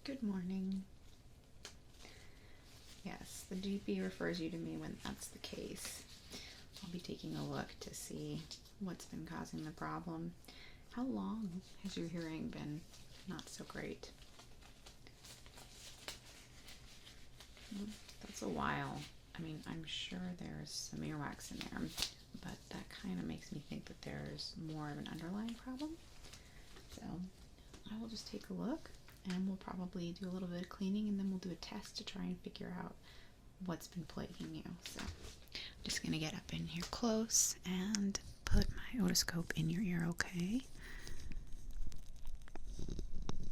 Good morning. Yes, the GP refers you to me when that's the case. I'll be taking a look to see what's been causing the problem. How long has your hearing been not so great? That's a while. I mean, I'm sure there's some earwax in there, but that kind of makes me think that there's more of an underlying problem. So I will just take a look, and we'll probably do a little bit of cleaning, and then we'll do a test to try and figure out what's been plaguing you. So I'm just going to get up in here close and put my otoscope in your ear, okay?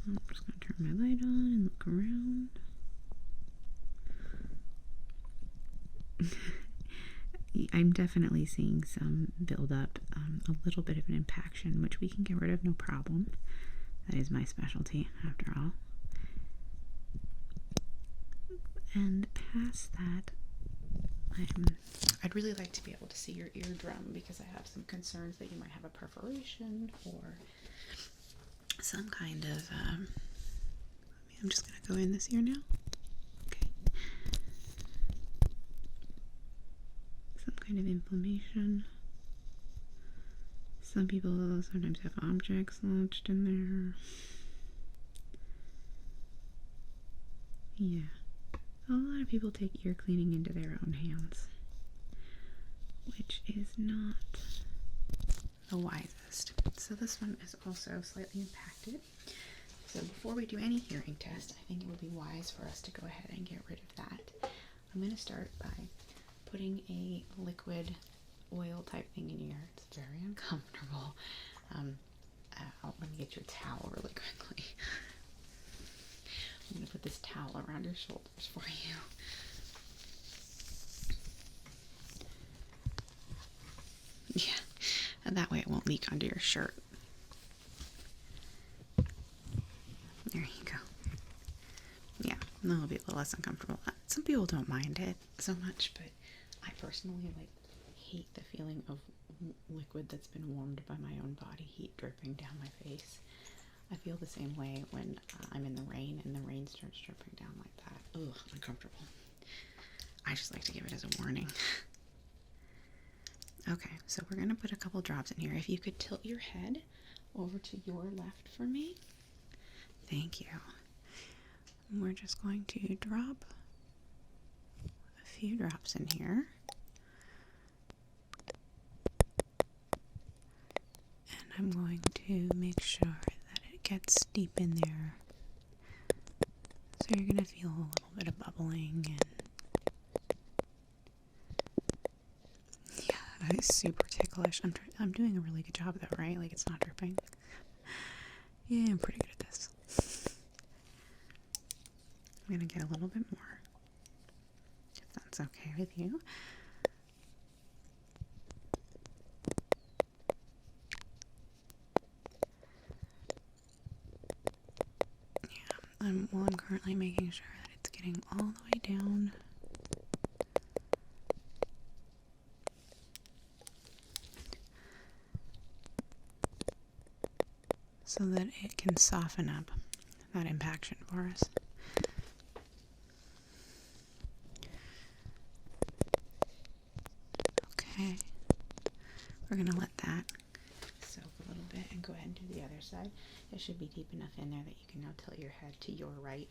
I'm just going to turn my light on and look around. I'm definitely seeing some buildup, a little bit of an impaction, which we can get rid of no problem. That is my specialty, after all. And past that, I'd really like to be able to see your eardrum because I have some concerns that you might have a perforation or some kind of, I'm just going to go in this ear now. Okay. Some kind of inflammation. Some people sometimes have objects lodged in there. Yeah. A lot of people take ear cleaning into their own hands, which is not the wisest. So this one is also slightly impacted. So before we do any hearing test, I think it would be wise for us to go ahead and get rid of that. I'm going to start by putting a liquid oil type thing in your ear. It's very uncomfortable. Let me get you a towel really quickly. I'm going to put this towel around your shoulders for you. Yeah, and that way it won't leak onto your shirt. There you go. Yeah, that'll be a little less uncomfortable. Some people don't mind it so much, but I personally hate the feeling of liquid that's been warmed by my own body heat dripping down my face. I feel the same way when I'm in the rain and the rain starts dripping down like that. Ugh, uncomfortable. I just like to give it as a warning. Okay, so we're going to put a couple drops in here. If you could tilt your head over to your left for me. Thank you. We're just going to drop a few drops in here. And I'm going to make sure that it gets deep in there. So you're going to feel a little bit of bubbling and yeah, it's super ticklish. I'm doing a really good job though, right? Like it's not dripping. Yeah, I'm pretty good at this. I'm going to get a little bit more, if that's okay with you. I'm currently making sure that it's getting all the way down. So that it can soften up that impaction for us. Okay. We're going to let that soak a little bit and go ahead and do the other side. It should be deep enough in there that you can now tilt your head to your right.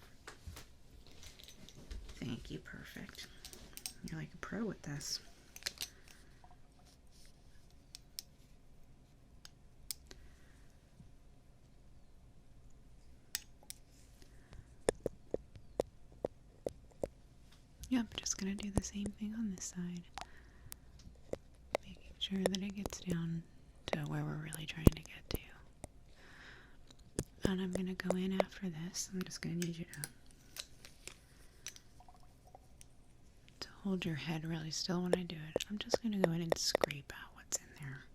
Thank you, perfect. You're like a pro with this. Yep, just gonna do the same thing on this side. Making sure that it gets down to where we're really trying to get to. And I'm gonna go in after this. I'm just gonna need you to hold your head really still when I do it. I'm just gonna go in and scrape out what's in there.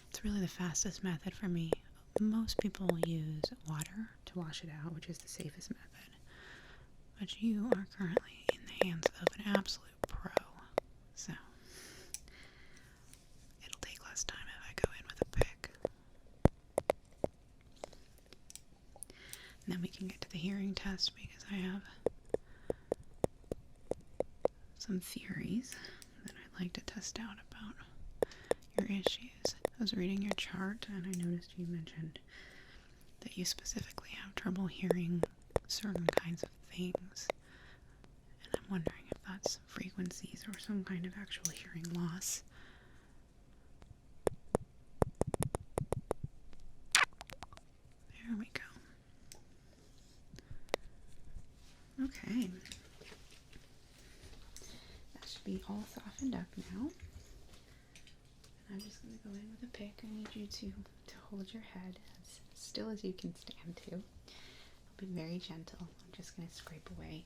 It's really the fastest method for me. Most people use water to wash it out, which is the safest method. But you are currently in the hands of an absolute pro. So it'll take less time if I go in with a pick. And then we can get to the hearing test because I have some theories that I'd like to test out about your issues. I was reading your chart and I noticed you mentioned that you specifically have trouble hearing certain kinds of things. And I'm wondering if that's frequencies or some kind of actual hearing loss. There we go. Okay. That should be all softened up now. I'm just going to go in with a pick. I need you to hold your head as still as you can stand to. I'll be very gentle. I'm just going to scrape away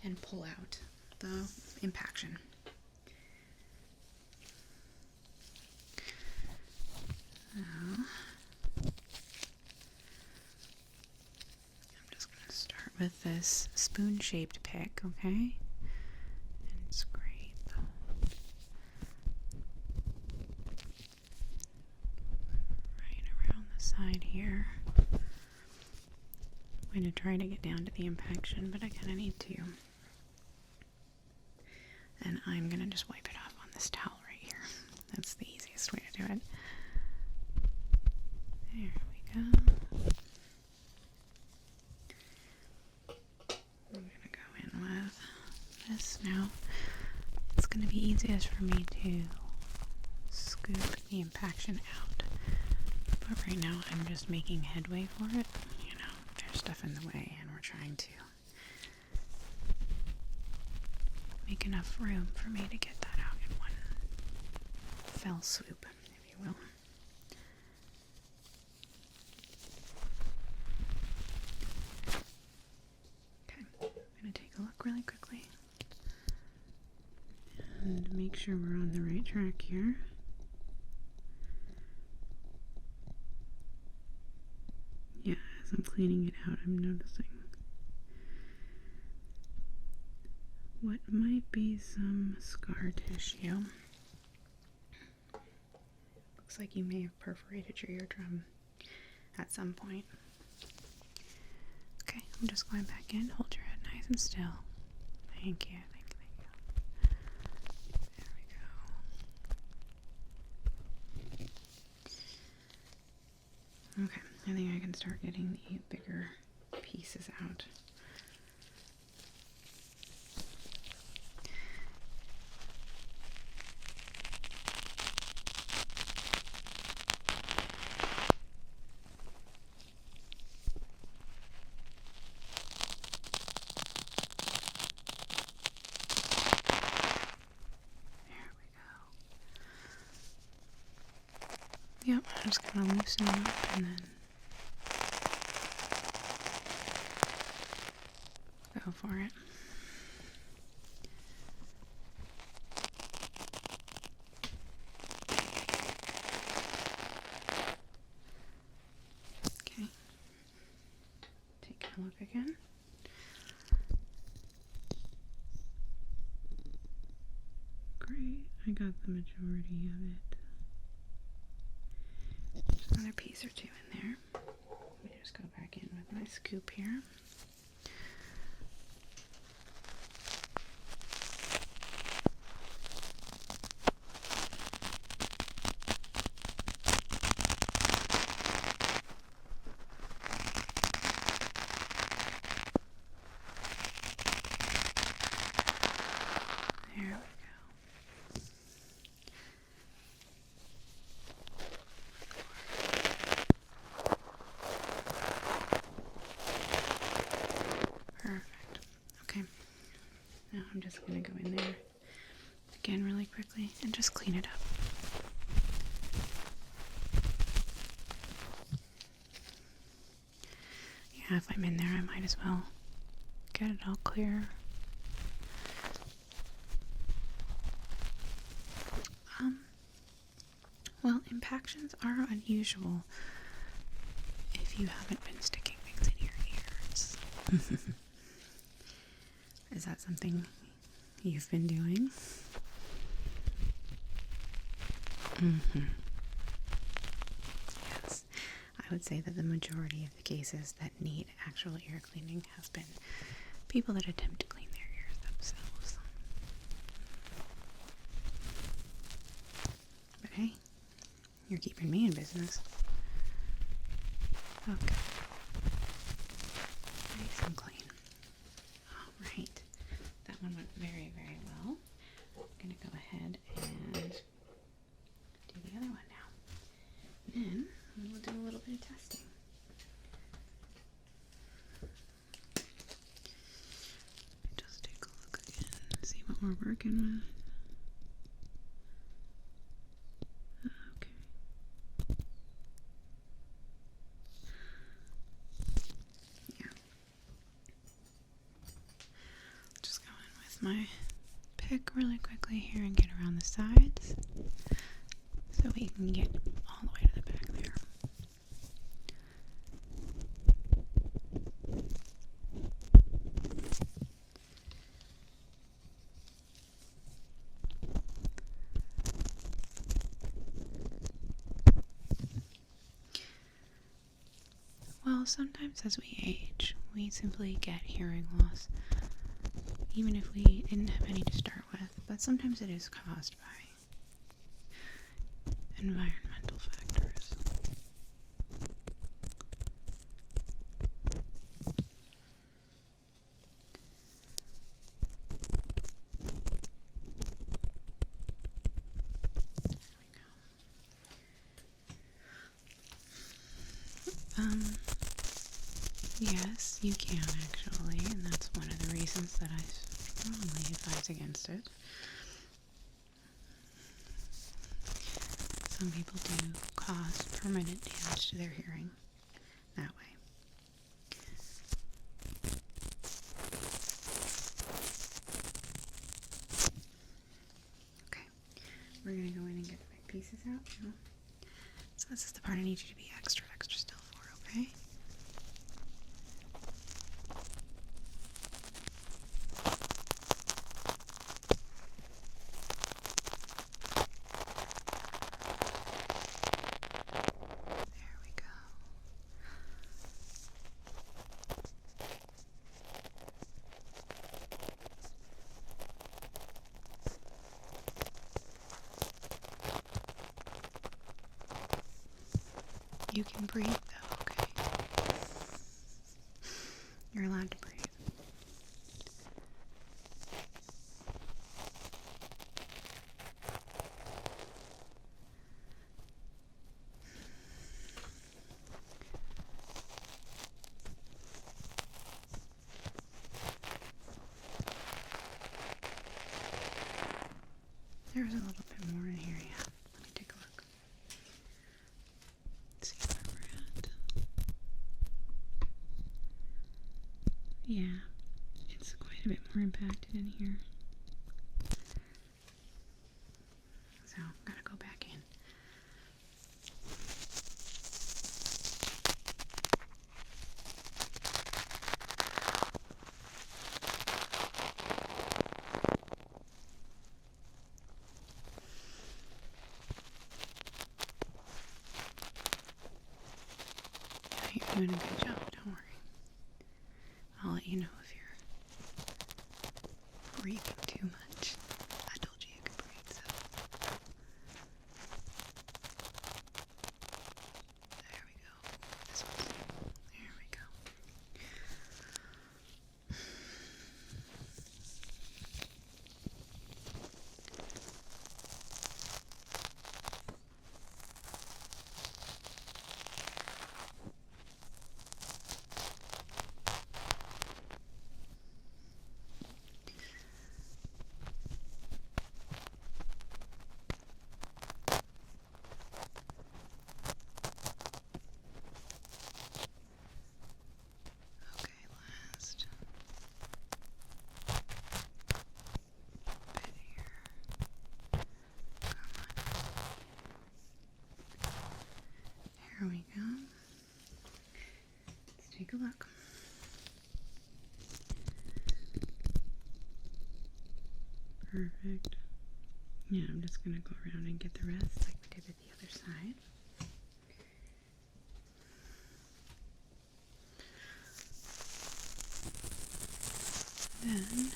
and pull out the impaction. I'm just going to start with this spoon-shaped pick, okay? And scrape. Side here. I'm going to try to get down to the impaction, but I kind of need to. And I'm going to just wipe it off on this towel right here. That's the easiest way to do it. There we go. I'm going to go in with this now. It's going to be easiest for me to scoop the impaction out. But right now, I'm just making headway for it. You know, there's stuff in the way, and we're trying to make enough room for me to get that out in one fell swoop, if you will. Okay, I'm going to take a look really quickly and make sure we're on the right track here. Yeah, as I'm cleaning it out, I'm noticing what might be some scar tissue. Looks like you may have perforated your eardrum at some point. Okay, I'm just going back in. Hold your head nice and still. Thank you, thank you, thank you. There we go. Okay. I think I can start getting the bigger pieces out. There we go. Yep, I'm just going to loosen it up and then go for it. Okay. Take a look again. Great. I got the majority of it. There's another piece or two in there. Let me just go back in with my scoop here. There we go. Perfect. Okay. Now I'm just going to go in there again really quickly and just clean it up. Yeah, if I'm in there, I might as well get it all clear. Well, impactions are unusual if you haven't been sticking things in your ears. Is that something you've been doing? Yes. I would say that the majority of the cases that need actual ear cleaning have been people that attempt to clean their ears themselves. But hey, you're keeping me in business. Okay. Nice and clean. Alright. That one went very, very well. I'm going to go ahead and do the other one now. Then we'll do a little bit of testing. Just take a look again, see what we're working with. Okay. Yeah. Just go in with my pick really quickly here and get around the sides so we can get all the way to the back there. Well, sometimes as we age, we simply get hearing loss, even if we didn't have any to start with, but sometimes it is caused by environmental factors. Yes, you can actually, and that's one of the reasons that I strongly advise against it. Some people do cause permanent damage to their hearing that way. Okay, we're going to go in and get the big pieces out now. So this is the part I need you to be extra still for, okay? There we go. You can breathe though, okay? You're allowed to breathe. There's a little bit more in here, yeah. Let me take a look. Let's see where we're at. Yeah, it's quite a bit more impacted in here. So, gotta go back in. You're doing a good job, don't worry. I'll let you know if you're breathing too much. I told you you could breathe, so. There we go. This one's, there we go. Okay, last bit here. Come on. Here we go. Let's take a look. Perfect. Yeah, I'm just going to go around and get the rest like we did with the other side. then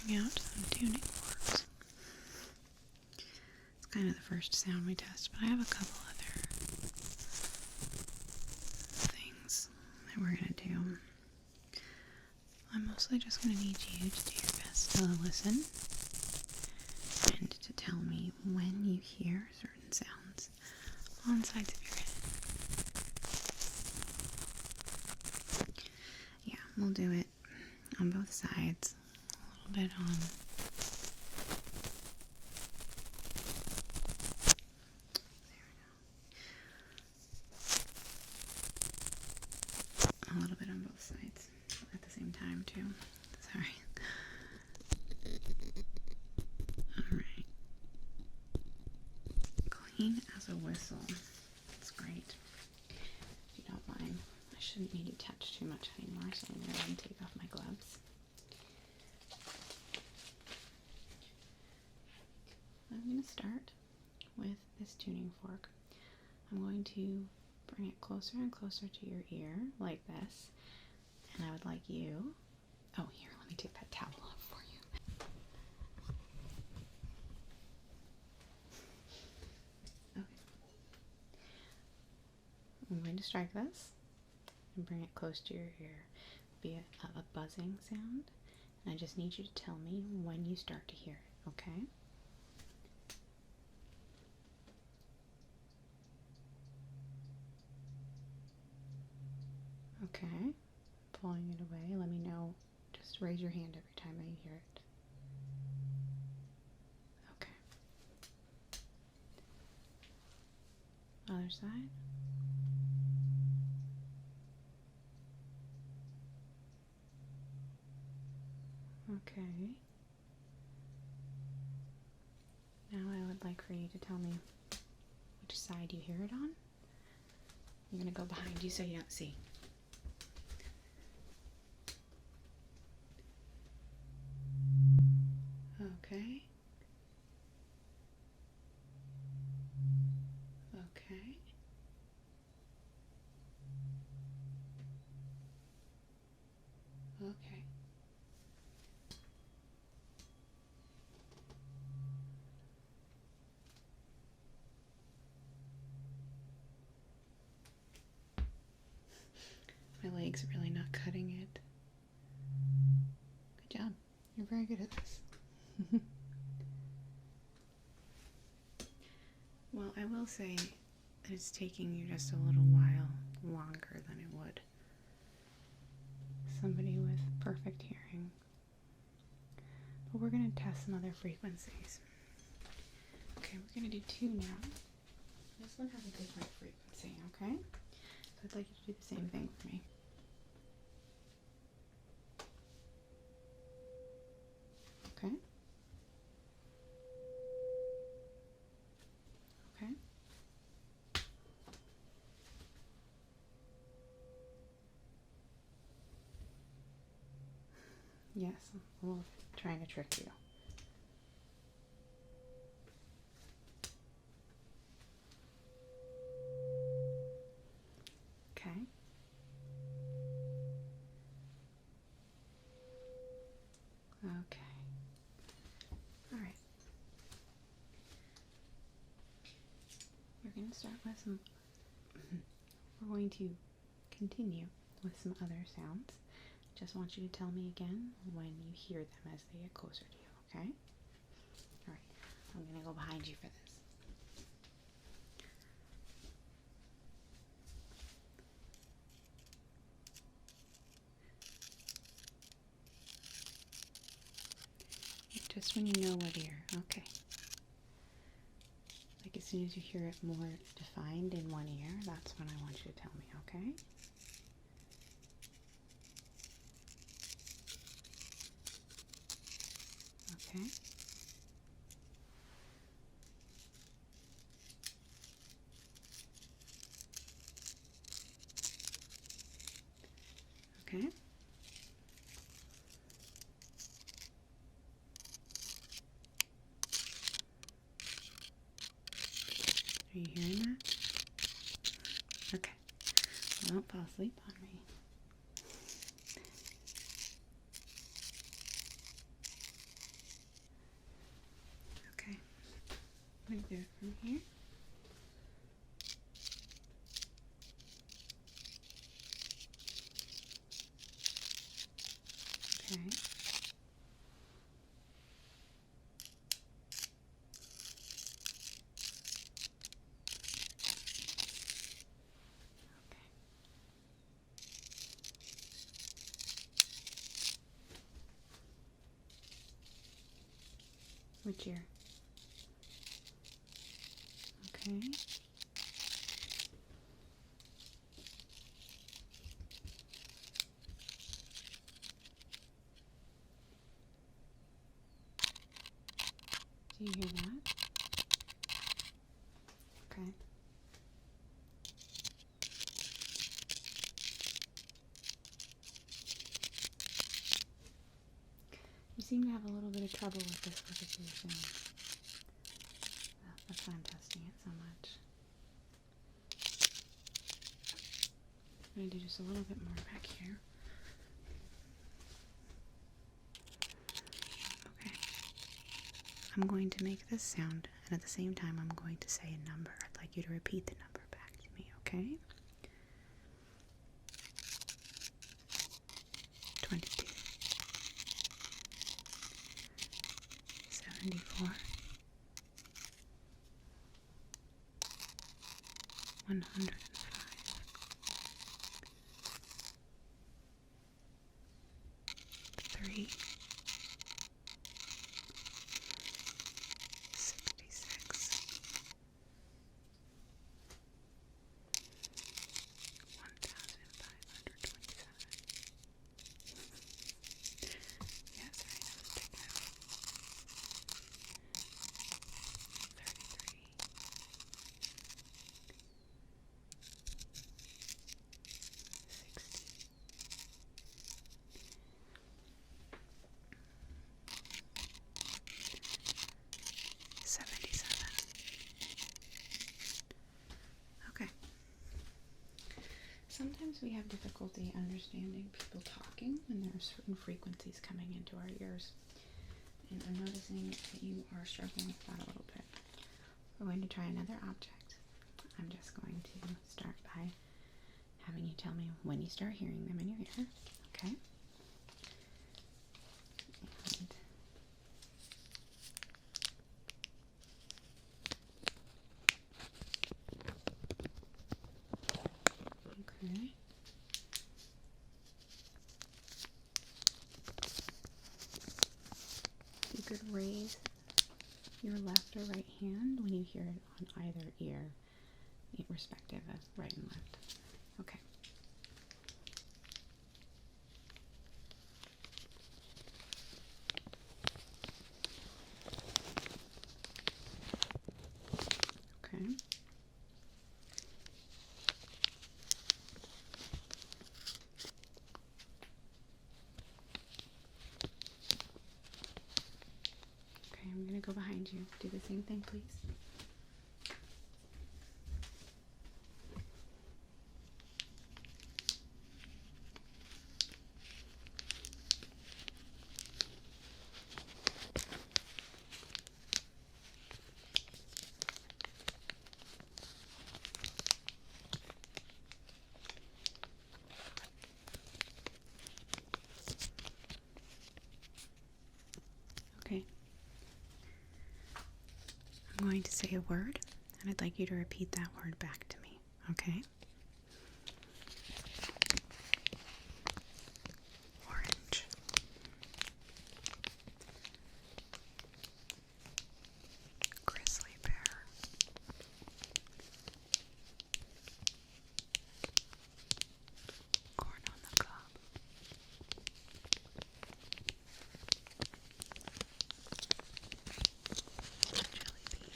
bring out some tuning forks. It's kind of the first sound we test, but I have a couple other things that we're going to do. I'm mostly just going to need you to do your best to listen and to tell me when you hear certain sounds on sides of your head. Yeah, we'll do it on both sides. A little bit on a little bit on both sides at the same time too. Sorry. Alright. Clean as a whistle. That's great. If you don't mind. I shouldn't need to touch too much anymore, so I'm going to go ahead and take off my gloves. I'm going to start with this tuning fork. I'm going to bring it closer and closer to your ear, like this. And I would like you... Oh, here, let me take that towel off for you. Okay. I'm going to strike this and bring it close to your ear. Be a buzzing sound. And I just need you to tell me when you start to hear it, okay? Okay, pulling it away. Let me know. Just raise your hand every time that you hear it. Okay. Other side. Okay. Now I would like for you to tell me which side you hear it on. I'm going to go behind you so you don't see. Okay. Okay. Okay. My leg's really not cutting it. Good job. You're very good at this. Well, I will say that it's taking you just a little while longer than it would somebody with perfect hearing. But we're going to test some other frequencies. Okay, we're going to do two now. This one has a different frequency, okay? So I'd like you to do the same thing for me. Okay? Okay? Yes, I'm trying to trick you. Okay. Okay. All right. We're going to start with some... We're going to continue with some other sounds. Just want you to tell me again when you hear them as they get closer to you, okay? All right. I'm going to go behind you for this. Just when you know what ear. Okay. Like as soon as you hear it more defined in one ear, that's when I want you to tell me, okay? Okay. Okay. Are you hearing that? Okay. Don't fall asleep on me. Okay. I'm going to do it from here. Okay. Which ear? Okay. Do you hear that? Okay. You seem to have a little bit of trouble with this particular sound. That's why I'm testing it so much. I'm going to do just a little bit more back here. Okay. I'm going to make this sound, and at the same time I'm going to say a number. I'd like you to repeat the number back to me, okay? 22. 74. 105. 3. 66. 1,527. Yes, I know. Take that. 33. 60. 77. Okay. Sometimes we have difficulty understanding people talking when there are certain frequencies coming into our ears. And I'm noticing that you are struggling with that a little bit. We're going to try another object. I'm just going to start by having you tell me when you start hearing them in your ear. Okay? Okay. You could raise your left or right hand when you hear it on either ear, irrespective of right and left. Okay. Okay. Okay, I'm going to go behind you. Do the same thing, please. Okay. I'm going to say a word, and I'd like you to repeat that word back to me, okay? Orange. Grizzly bear. Corn on the cob. Jelly bean.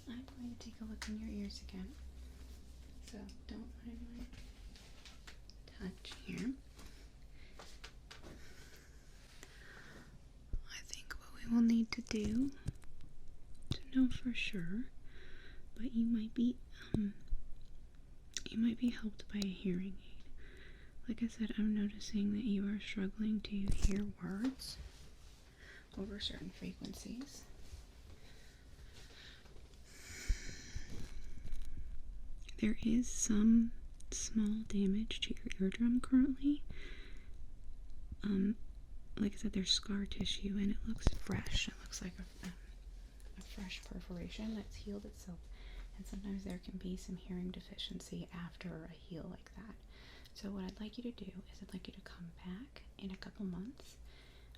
I'm going to take a look in your ears again. So don't mind my touch here. I think what we will need to do to know for sure, but you might be helped by a hearing aid. Like I said, I'm noticing that you are struggling to hear words over certain frequencies. There is some small damage to your eardrum currently. Like I said, there's scar tissue and it looks fresh. It looks like a fresh perforation that's healed itself. And sometimes there can be some hearing deficiency after a heal like that. So what I'd like you to do is I'd like you to come back in a couple months,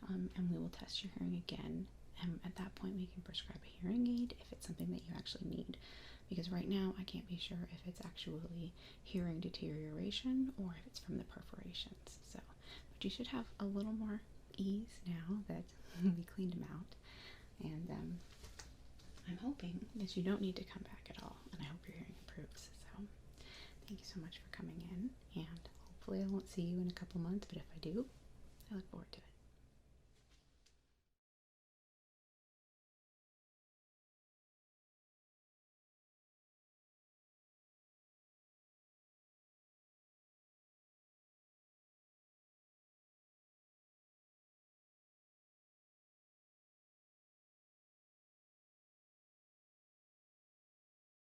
and we will test your hearing again. And at that point, we can prescribe a hearing aid if it's something that you actually need. Because right now, I can't be sure if it's actually hearing deterioration or if it's from the perforations. So, but you should have a little more ease now that we cleaned them out. And I'm hoping that you don't need to come back at all. And I hope your hearing improves. So, thank you so much for coming in. And hopefully I won't see you in a couple months. But if I do, I look forward to it.